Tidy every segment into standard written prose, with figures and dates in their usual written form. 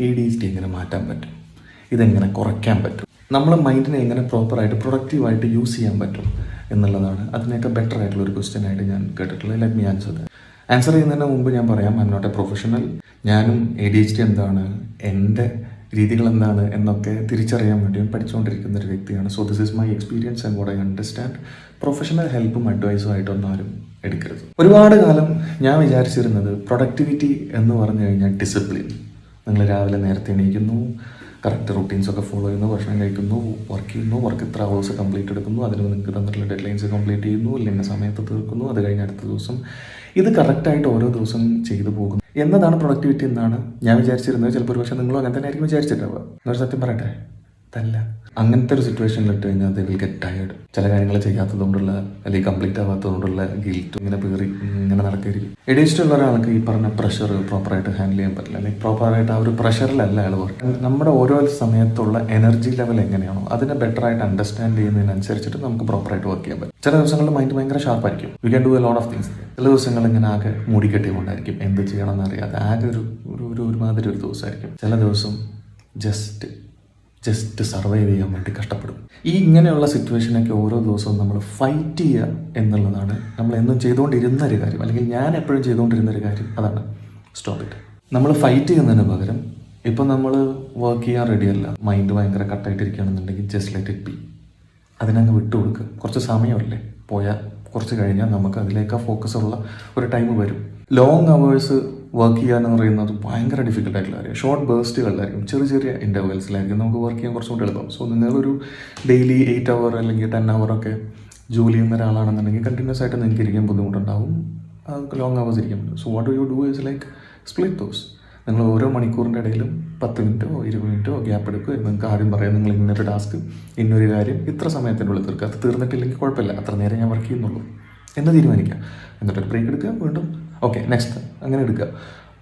ADHD എങ്ങനെ മാറ്റാൻ പറ്റും, ഇതെങ്ങനെ കുറയ്ക്കാൻ പറ്റും, നമ്മളെ മൈൻഡിനെ എങ്ങനെ പ്രോപ്പറായിട്ട് പ്രൊഡക്റ്റീവായിട്ട് യൂസ് ചെയ്യാൻ പറ്റും എന്നുള്ളതാണ് അതിനൊക്കെ ബെറ്റർ ആയിട്ടുള്ള ഒരു ക്വസ്റ്റ്യൻ ആയിട്ട് ഞാൻ കേട്ടിട്ടുള്ളത്. ലെറ്റ് മീ ആൻസർ ചെയ്യുന്നതിന് മുമ്പ് ഞാൻ പറയാം, I am not a professional. ഞാനും ADHD എന്താണ്, എൻ്റെ രീതികൾ എന്താണ് എന്നൊക്കെ തിരിച്ചറിയാൻ വേണ്ടിയും പഠിച്ചുകൊണ്ടിരിക്കുന്ന ഒരു വ്യക്തിയാണ്. So this is my experience and what I understand. Professional ഹെൽപ്പും അഡ്വൈസും ആയിട്ടൊന്നും ആരും എടുക്കരുത്. ഒരുപാട് കാലം ഞാൻ വിചാരിച്ചിരുന്നത് പ്രൊഡക്ടിവിറ്റി എന്ന് പറഞ്ഞു കഴിഞ്ഞാൽ ഡിസിപ്ലിൻ. നിങ്ങൾ രാവിലെ നേരത്തെ എണീക്കുന്നു, കറക്റ്റ് റൂട്ടീൻസൊക്കെ ഫോളോ ചെയ്യുന്നു, ഭക്ഷണം കഴിക്കുന്നു, വർക്ക് ചെയ്യുന്നു, വർക്ക് ഇത്ര അവേഴ്സ് കംപ്ലീറ്റ് എടുക്കുന്നു, അതിന് നിങ്ങൾക്ക് തന്നിട്ടുള്ള ഡെഡ് ലൈൻസ് കംപ്ലീറ്റ് ചെയ്യുന്നു, ഇല്ലെങ്കിൽ സമയത്ത് തീർക്കുന്നു, അത് കഴിഞ്ഞ് അടുത്ത ദിവസം ഇത് കറക്റ്റായിട്ട് ഓരോ ദിവസം ചെയ്തു പോകുന്നു എന്നതാണ് പ്രൊഡക്ടിവിറ്റി എന്നാണ് ഞാൻ വിചാരിച്ചിരുന്നത്. ചിലപ്പോൾ ഒരു പക്ഷേ നിങ്ങളും അങ്ങനെ തന്നെ ആയിരിക്കും വിചാരിച്ചിട്ടുണ്ടാവുക. എന്നൊരു സത്യം പറയട്ടെ, അതല്ല. അങ്ങനത്തെ ഒരു സിറ്റുവേഷനിൽ ഇട്ട് കഴിഞ്ഞാൽ അത് വിൽ ഗെറ്റ് ടയേർഡ്. ചില കാര്യങ്ങൾ ചെയ്യാത്തതുകൊണ്ടുള്ള അല്ലെങ്കിൽ കംപ്ലീറ്റ് ആവാത്തതുകൊണ്ടുള്ള ഗിൽറ്റ് ഇങ്ങനെ പേറി ഇങ്ങനെ നടക്കായിരിക്കും. ADHD ഉള്ള ഒരാൾക്ക് ഈ പറഞ്ഞ പ്രഷർ പ്രോപ്പറായിട്ട് ഹാൻഡിൽ ചെയ്യാൻ പറ്റില്ല, അല്ലെങ്കിൽ പ്രോപ്പറായിട്ട് ആ ഒരു പ്രഷറിലല്ല അയാൾ വർക്ക്. നമ്മുടെ ഓരോ സമയത്തുള്ള എനർജി ലെവൽ എങ്ങനെയാണോ അതിനെ ബെറ്ററായിട്ട് അണ്ടർസ്റ്റാൻഡ് ചെയ്യുന്നതിനനുസരിച്ചിട്ട് നമുക്ക് പ്രോപ്പറായിട്ട് വർക്ക് ചെയ്യാൻ പറ്റും. ചില ദിവസങ്ങളിൽ മൈൻഡ് ഭയങ്കര ഷാർപ്പായിരിക്കും, you can do a lot of things. ചില ദിവസങ്ങൾ ഇങ്ങനെ ആകെ മൂടിക്കെട്ടിക്കൊണ്ടായിരിക്കും, എന്ത് ചെയ്യണമെന്ന് അറിയാതെ ആകെ ഒരുമാതിരി ഒരു ദിവസമായിരിക്കും. ചില ദിവസം ജസ്റ്റ് സർവൈവ് ചെയ്യാൻ വേണ്ടി കഷ്ടപ്പെടും. ഈ ഇങ്ങനെയുള്ള സിറ്റുവേഷനൊക്കെ ഓരോ ദിവസവും നമ്മൾ ഫൈറ്റ് ചെയ്യുക എന്നുള്ളതാണ് നമ്മൾ എന്നും ചെയ്തുകൊണ്ടിരുന്ന ഒരു കാര്യം, അല്ലെങ്കിൽ ഞാൻ എപ്പോഴും ചെയ്തുകൊണ്ടിരുന്ന ഒരു കാര്യം അതാണ്. Stop it. നമ്മൾ ഫൈറ്റ് ചെയ്യുന്നതിന് പകരം ഇപ്പം നമ്മൾ വർക്ക് ചെയ്യാൻ റെഡിയല്ല, മൈൻഡ് ഭയങ്കര കട്ടായിട്ടിരിക്കുകയാണെന്നുണ്ടെങ്കിൽ ജസ്റ്റ് ലെറ്റ് ഇറ്റ് ബി. അതിനങ്ങ് വിട്ടു കൊടുക്കുക. കുറച്ച് സമയമല്ലേ, പോയാൽ കുറച്ച് കഴിഞ്ഞാൽ നമുക്ക് അതിലേക്ക് ഫോക്കസുള്ള ഒരു ടൈം വരും. ലോങ് അവേഴ്സ് വർക്ക് ചെയ്യാന്ന് പറയുന്നത് ഭയങ്കര ഡിഫിക്കൽട്ട് ആയിട്ടുള്ള കാര്യം. ഷോർട്ട് ബേസ്റ്റുകളിലായിരിക്കും, ചെറിയ ഇൻ്റർവെൽസിലായിരിക്കും നമുക്ക് വർക്ക് ചെയ്യാൻ കുറച്ചുകൂടി എളുപ്പം. സോ നിങ്ങളൊരു ഡെയിലി 8 hour അല്ലെങ്കിൽ 10 hour ഒക്കെ ജോലി ചെയ്യുന്ന ഒരാളാണെന്നുണ്ടെങ്കിൽ കണ്ടിന്യൂസ് ആയിട്ട് നിങ്ങൾക്ക് ഇരിക്കാൻ ബുദ്ധിമുട്ടുണ്ടാവും, ലോങ് അവേഴ്സ് ഇരിക്കാൻ പറ്റും. So what you do is like split those. നിങ്ങൾ ഓരോ മണിക്കൂറിൻ്റെ ഇടയിലും 10 മിനിറ്റോ 20 മിനിറ്റോ ഗ്യാപ്പ് എടുക്കുക. നിങ്ങൾക്ക് ആദ്യം പറയാം, നിങ്ങൾ ഇന്നൊരു ടാസ്ക്, ഇന്നൊരു കാര്യം ഇത്ര സമയത്തിൻ്റെ ഉള്ളിൽ തീർക്കുക. അത് തീർന്നിട്ടില്ലെങ്കിൽ കുഴപ്പമില്ല, അത്ര നേരം ഞാൻ വർക്ക് ചെയ്യുന്നുള്ളൂ എന്ന് തീരുമാനിക്കുക. എന്നിട്ടൊരു ബ്രേക്ക് എടുക്കുക, വീണ്ടും ഓക്കെ നെക്സ്റ്റ്, അങ്ങനെ എടുക്കുക.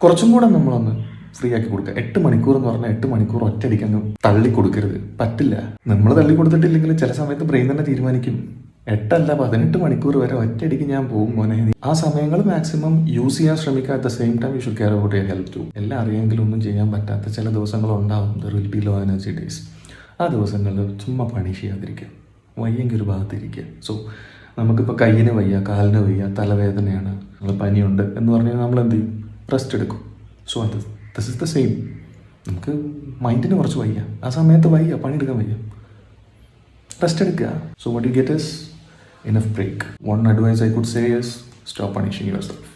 കുറച്ചും കൂടെ നമ്മളൊന്ന് ഫ്രീ ആക്കി കൊടുക്കുക. 8 മണിക്കൂർ എന്ന് പറഞ്ഞാൽ 8 മണിക്കൂർ ഒറ്റയടിക്ക് അങ്ങ് തള്ളി കൊടുക്കരുത്, പറ്റില്ല. നമ്മൾ തള്ളി കൊടുത്തിട്ടില്ലെങ്കിൽ ചില സമയത്ത് ബ്രെയിൻ തന്നെ തീരുമാനിക്കും 8 അല്ല 18 മണിക്കൂർ വരെ ഒറ്റയടിക്ക് ഞാൻ പോകും മോനെ. ആ സമയങ്ങൾ മാക്സിമം യൂസ് ചെയ്യാൻ ശ്രമിക്കുക. At the same time you should care about your health too. എല്ലാം അറിയാമെങ്കിലും ഒന്നും ചെയ്യാൻ പറ്റാത്ത ചില ദിവസങ്ങളുണ്ടാവും. There will be low energy days. ആ ദിവസങ്ങളിൽ ചുമ്മാ പണി ചെയ്യാതിരിക്കുക, വയ്യെങ്കിൽ ഒരു ഭാഗത്തിരിക്കുക. സോ നമുക്കിപ്പോൾ കയ്യിന് വയ്യ, കാലിന് വയ്യ, തലവേദനയാണ്, നമ്മൾ പനിയുണ്ട് എന്ന് പറഞ്ഞാൽ നമ്മൾ എന്ത് ചെയ്യും? റെസ്റ്റ് എടുക്കും. So this is the same. നമുക്ക് മൈൻഡിന് കുറച്ച് വയ്യ, ആ സമയത്ത് വയ്യ, പണിയെടുക്കാൻ വയ്യ, റെസ്റ്റ് എടുക്കുക. So what you get is enough break. One advice I could say is stop punishing yourself.